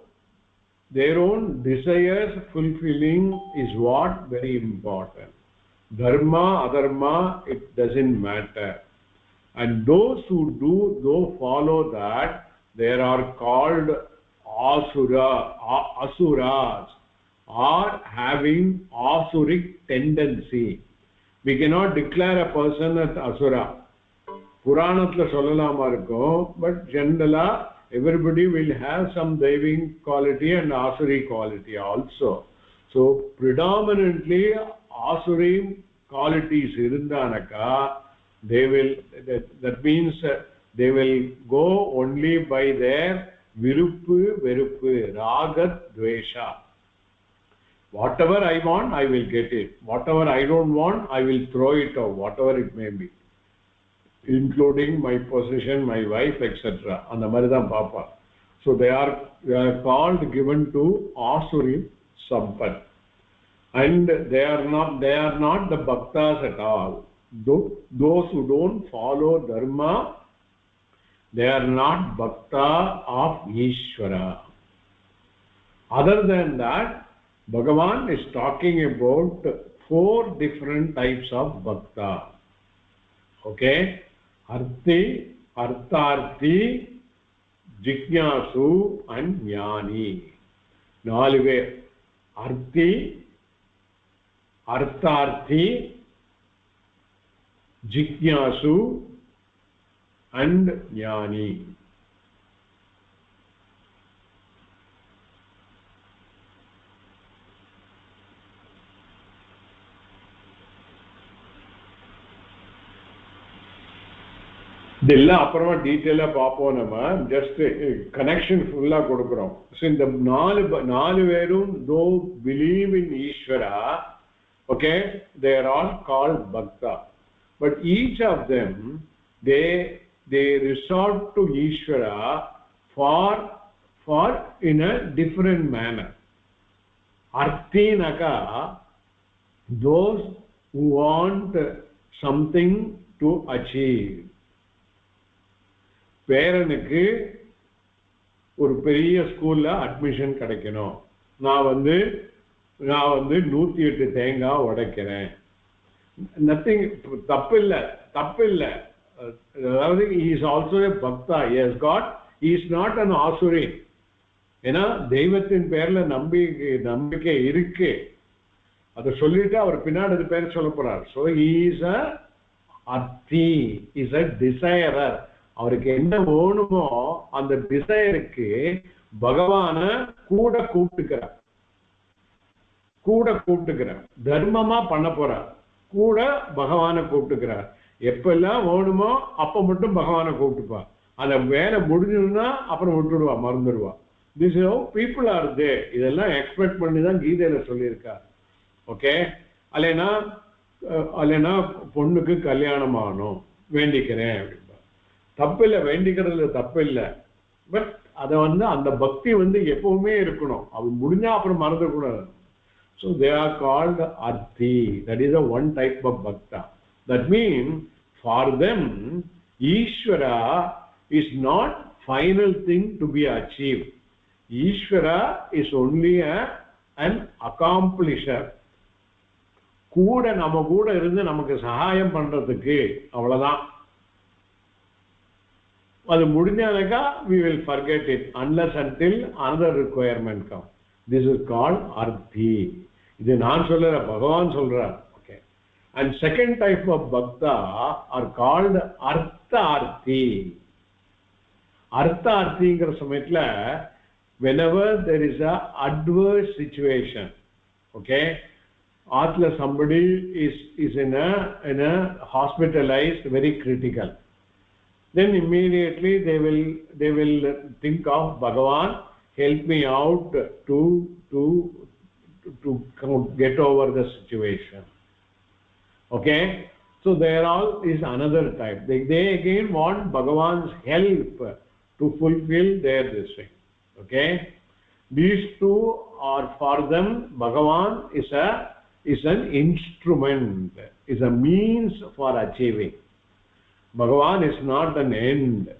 desires fulfilling is what very important. Dharma, adharma, it doesn't matter. And those who follow that, they are called asuras, or having asuric tendency. We cannot declare a person as asura. Puranathla sollalama irukum, but generally everybody will have some diving quality and asuri quality also. So predominantly asuri qualities irundanaka, they will, that means they will go only by their viruppu veruppu, raga dvesha. Whatever I want, I will get it. Whatever I don't want, I will throw it out, whatever it may be, including my possession, my wife, etc. And the maridam papa. So they are called, given to asuri sampat, and they are not the bhaktas at all. Those who don't follow dharma, they are not bhakta of Ishvara. Other than that, Bhagavan is talking about 4 different types of bhakta. Okay? Arthi, Artharthi, Jignasu and Jnani. 4 way. Arthi, Artharthi, Jignasu and Jnani. இதெல்லாம் அப்புறமா டீடைலா பாப்போம். நம்ம just connection ஃபுல்லா கொடுக்கிறோம். So இந்த நாலு பேரும் தோ believe in Ishwara, okay, they are all called bhakta. But each of them they resort to Ishvara for in a different manner. Arthinaka, those who want something to achieve. பேரனுக்கு ஒரு பெரிய ஸ்கூல்ல அட்மிஷன் கிடைக்கணும். நான் வந்து 108 தேங்காய் உடைக்கிறேன். நத்திங், தப்பில்லை. அதாவது he is also a bhakta. He is not an asuri. ஏன்னா தெய்வத்தின் பேர்ல நம்பிக்கை இருக்கு. அதை சொல்லிட்டு அவர் பின்னாடி அது பேர் சொல்ல போறார். So he is a arthi, is a desirer. அவருக்கு என்ன வேணுமோ அந்த டிசைருக்கு பகவான கூட கூப்பிட்டுக்கிறார். தர்மமா பண்ண போறார், கூட பகவான கூப்பிட்டுக்கிறார். எப்பெல்லாம் வேணுமோ அப்ப மட்டும் பகவான கூப்பிட்டுப்பா. அந்த வேலை முடிஞ்சதுன்னா அப்புறம் விட்டுடுவா, மறந்துடுவா. This is how people are there. இதெல்லாம் எக்ஸ்பெக்ட் பண்ணி தான் கீதையில சொல்லியிருக்கார். ஓகே, அல்லனா பொண்ணுக்கு கல்யாணம் ஆகணும் வேண்டிக்கிறேன் அப்படின்பா. தப்பில்லை, வேண்டிக்கிறதுல தப்பில்லை. பட் அதை அந்த பக்தி எப்பவுமே இருக்கணும். அது முடிஞ்சா அப்புறம் மறந்துடக்கூடாது. ஸோ தே ஆர் கால்ட் அர்த்தி. That is one type of bhakta. That means for them Ishvara is not final thing to be achieved. Ishvara is only an accomplisher. கூட நம்ம கூட இருந்து நமக்கு சகாயம் பண்றதுக்கு, அவ்வளவுதான். அது முடிஞ்சானக்கா we will forget it unless until another requirement come. This is called arthi. இது நான் சொல்லல, பகவான் சொல்றார். And second type of bhakta are called artharthi. Artharthiங்கிற சமயத்துல whenever there is a adverse situation, okay, ஆத்ல somebody is in a hospitalized, very critical, then immediately they will think of Bhagavan, help me out to to get over the situation. Okay, so there all is another type. They again want Bhagavan's help to fulfill their this thing. Okay, these two are for them. Bhagavan is an instrument, is a means for achieving. Bhagavan is not an end.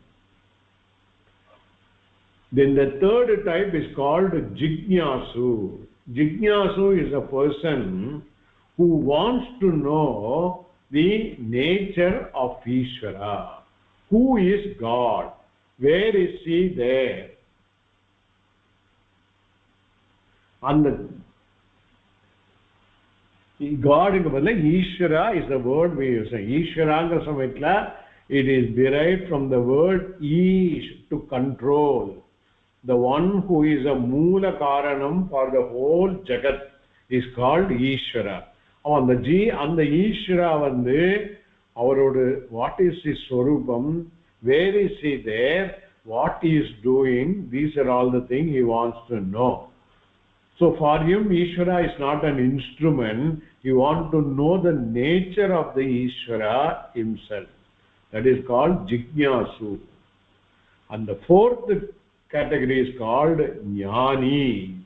Then the third type is called Jignasu. Jignasu is a person who wants to know the nature of Ishvara. Who is God? Where is he there? And God in the Ishvara is the word we use. Ishvara samitla, it is derived from the word Ish, to control. The one who is a Moola Karanam for the whole Jagat is called Ishvara. On the Ishvara what is his Swarupam, where is he there, what he is doing, these are all the things he wants to know. So for him, Ishvara is not an instrument. He wants to know the nature of the Ishvara himself. That is called Jignasu. And the fourth category is called Jnani.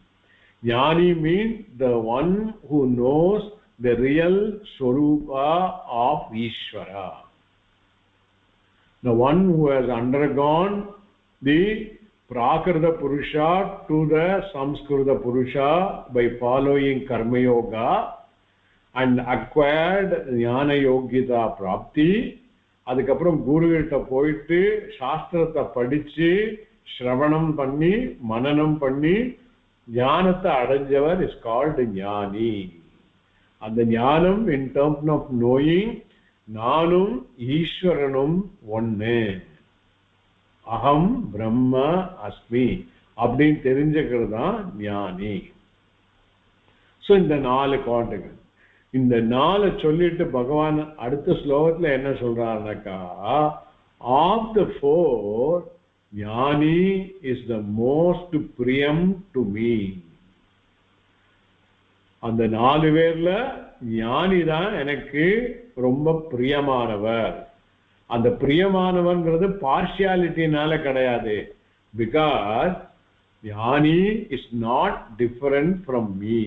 Jnani means the one who knows the real Swarupa of Ishvara. The one who has undergone the Prakrita Purusha to the Samskrita Purusha by following Karma Yoga and acquired Jnana Yogita Prapti. அதுக்கப்புறம் குருகிட்ட போயிட்டு சாஸ்திரத்தை படிச்சு ஸ்ரவணம் பண்ணி மனனம் பண்ணி ஞானத்தை அடைஞ்சவர் is called ஞானி. அந்த ஞானம் in terms of knowing நானும் ஈஸ்வரனும் ஒண்ணு, அகம் பிரம்ம அஸ்மி அப்படின்னு தெரிஞ்சுக்கிறது தான் ஞானி. ஸோ இந்த 4 காண்டங்கள், இந்த 4 சொல்லிட்டு பகவான் அடுத்த ஸ்லோகத்துல என்ன சொல்றாருனாக்கா, ஆஃப் த 4 ஞானி இஸ் த மோஸ்ட் பிரியம் டு மீ. அந்த 4 பேர்ல ஞானி தான் எனக்கு ரொம்ப பிரியமானவர். அந்த பிரியமானவர்ங்கிறது பார்ஷியாலிட்டினால கிடையாது. பிகாஸ் ஞானி is not different from me.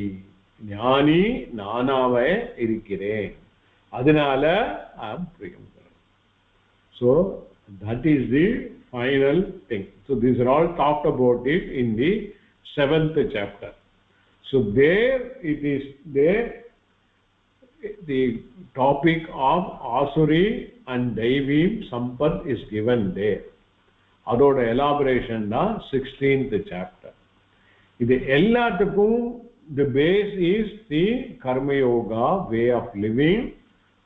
ஞானி நானாவே இருக்கிறேன், அதனால பிரியம். So that is the final thing. So these are all talked about it in the 7th chapter. So there it is there, the topic of Asuri and Daivim Sampat is given there. அதோட elaboration தான் 16th chapter. இது எல்லாத்துக்கும் the base is the Karma Yoga way of living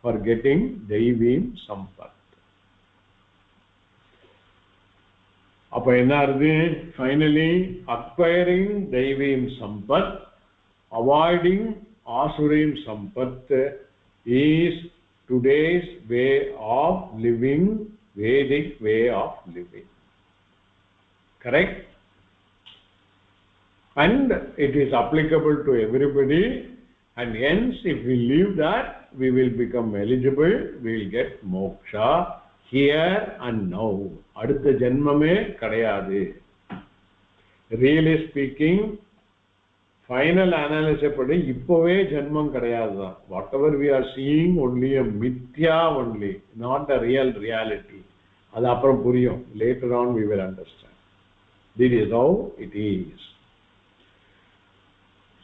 for getting Daivim Sampat. அப்ப என்ன ஆகுது? Finally acquiring Daivim Sampat, avoiding Asurim Sampat is today's way of living, Vedic way of living. Correct? And it is applicable to everybody, and hence if we leave that, we will become eligible, we will get moksha here and now. Adutha janmame kadayadu. Really speaking, final analysis padi ippove janmam kadayadu. Whatever we are seeing, only a mithya only, not a real reality. Adu appuram puriyum. Later on we will understand. This is how it is.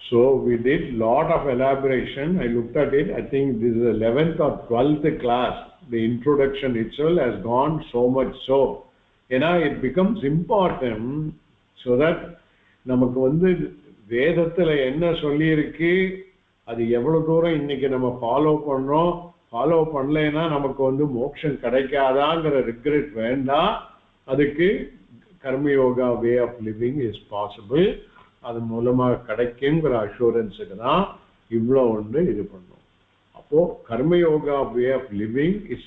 So we did lot of elaboration. I looked at it. I think this is the 11th or 12th class. The introduction itself has gone so much so. It becomes important so that நமக்கு வந்து வேதத்துல என்ன சொல்லி இருக்கு, அது எவ்வளவு தூரம் இன்னைக்கு நம்ம ஃபாலோ பண்றோம், ஃபாலோ பண்ணலைன்னா நமக்கு வந்து மோட்சம் கிடைக்காதாங்கிற ரிக்ரெட் வேண்டாம். அதுக்கு karmayoga way of living is possible. அது மூலமாக கிடைக்குங்கிற அஷூரன்ஸுக்கு தான் இவ்வளோ ஒன்று இது பண்ணும். அப்போ karmayoga way of living is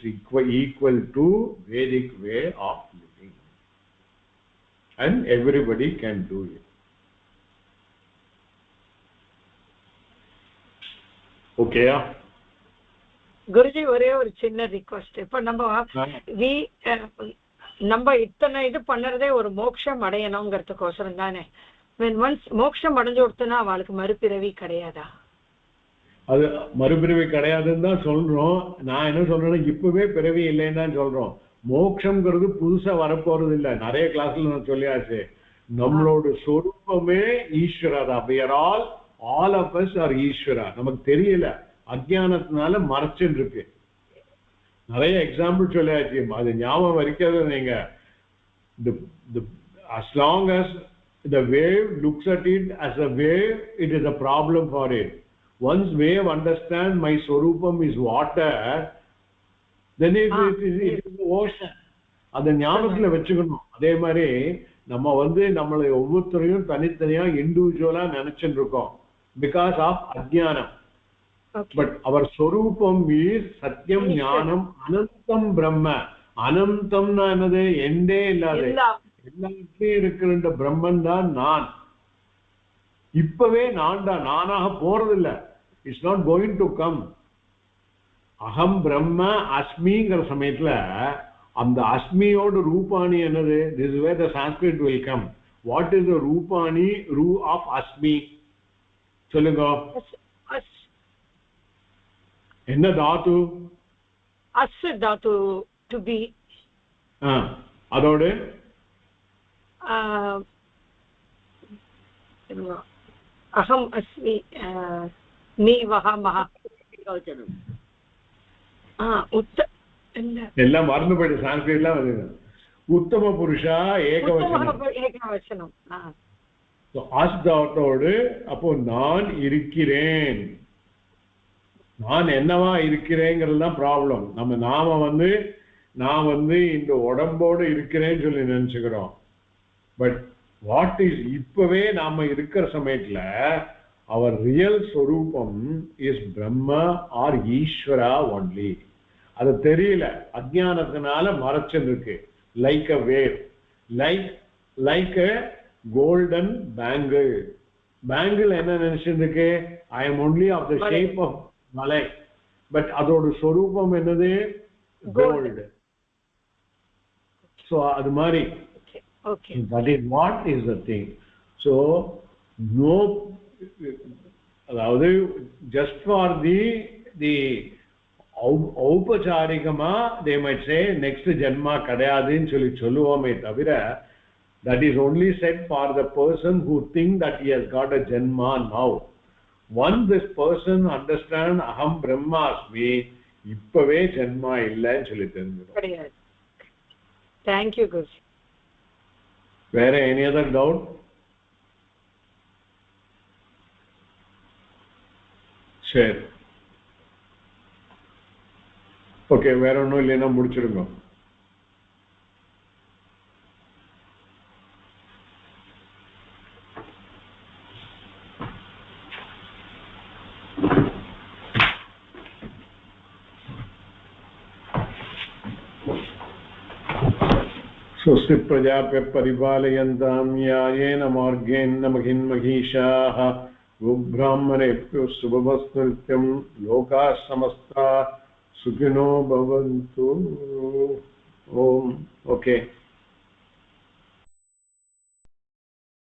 equal to Vedic way of living and everybody can do it. ஓகேயா? குருஜி ஒரே ஒரு சின்ன ரிக்வெஸ்ட். இப்ப நம்ம இத்தனை இது பண்ணறதே ஒரு மோட்சம் அடையணுங்கிறதுக்கோசரம் தானே. ஒன்ஸ் மோட்சம் அடைஞ்சு கொடுத்தனா அவளுக்கு மறுபிறவி கிடையாதா? அது மறுபிறவி கிடையாதுன்னு தான் சொல்றோம். நான் என்ன சொல்றேன்னா இப்பவே பிறவி இல்லைன்னு தான் சொல்றோம். மோட்சம்ங்கிறது புதுசா வரப்போறது இல்லை. நிறைய கிளாஸ்ல நான் சொல்லியாச்சு. நம்மளோட சொரூபமே ஈஸ்வரா தான். we are all of us are ஈஸ்வரா. நமக்கு தெரியல, அஜ்ஞானத்தினால மறைச்சுன்னு இருக்கு. நிறைய எக்ஸாம்பிள் சொல்லியாச்சு. அது ஞாபகம் வரைக்காது நீங்க. as long as the wave looks at it as a wave, it is a problem for it. Once wave understand my swarupam is water, then it is ocean. அதை ஞாபகத்துல வச்சுக்கணும். அதே மாதிரி நம்ம நம்மளை ஒவ்வொருத்தரையும் தனித்தனியா இண்டிவிஜுவலா நினைச்சுட்டு இருக்கோம் பிகாஸ் ஆஃப் அஜ்ஞானம். பட் அவர் ஸ்வரூபம் இஸ் சத்தியம், ஞானம், அனந்தம் பிரம்ம. அனந்தம்னா என்னது? எண்டே இல்லாத எல்லாத்தையும் இருக்கிற பிரம்மன் தான் நான். இப்பவே நான் தான், நானாக போறதில்லை. It's not going to come. அகம் பிரம்ம அஸ்மிங்கிற சமயத்துல அந்த அஸ்மியோட ரூபாணி என்னது? This is where the Sanskrit will come. What is the ரூபாணி ஆஃப் அஸ்மி? சொல்லுங்க. என்ன தாத்து? As Tattva, to be. அதோட அகம் அஸ்மி மீ வஹமஹ. எல்லாம் மறந்து போயிட்டு சான்ஸ்கிரிட்லாம் வருது. உத்தம புருஷா ஏகவசனம். ஆஸ்தாத்தோடு அப்போ நான் இருக்கிறேன். நான் என்னவா இருக்கிறேங்கிறது தான் ப்ராப்ளம். நான் இந்த உடம்போடு இருக்கிறேன்னு சொல்லி நினைச்சுக்கிறோம். பட் வாட் இஸ் இப்பவே நாம இருக்கிற சமயத்துல அவர் ரியல் ஸ்வரூபம் is Brahma or Ishwara only. அது தெரியல, அஜ்ஞானத்தினால மறைச்சிருக்கு. Like a wave, like a golden bangle. Bangle என்ன நினைச்சிருக்கு? I am only of the shape of மலை. பட் அதோட ஸ்வரூபம் என்னது? கோல்டு. ஸோ அது மாதிரி that is what is the thing. So no, அதாவது just for the ஔபச்சாரிகமா they might say next ஜென்மா கிடையாதுன்னு சொல்லுவோமே தவிர, that is only said for the person who think that he has got a janma now. Once this person understand aham brahmasmi, இப்பவே ஜென்மா இல்லைன்னு சொல்லி தெரிஞ்சிடும். Thank you, Guru. வேற any other doubt? சரி, ஓகே. வேற ஒன்றும் இல்லைன்னா முடிச்சிருங்க. स्वस्ति प्रजाप्य परिपालयन्तां न्यायेन मार्गेण महिन्महीषाः गोब्राह्मणेभ्यो शुभमस्तु नित्यं। लोकाः समस्ताः सुखिनो भवन्तु. ओम ओके.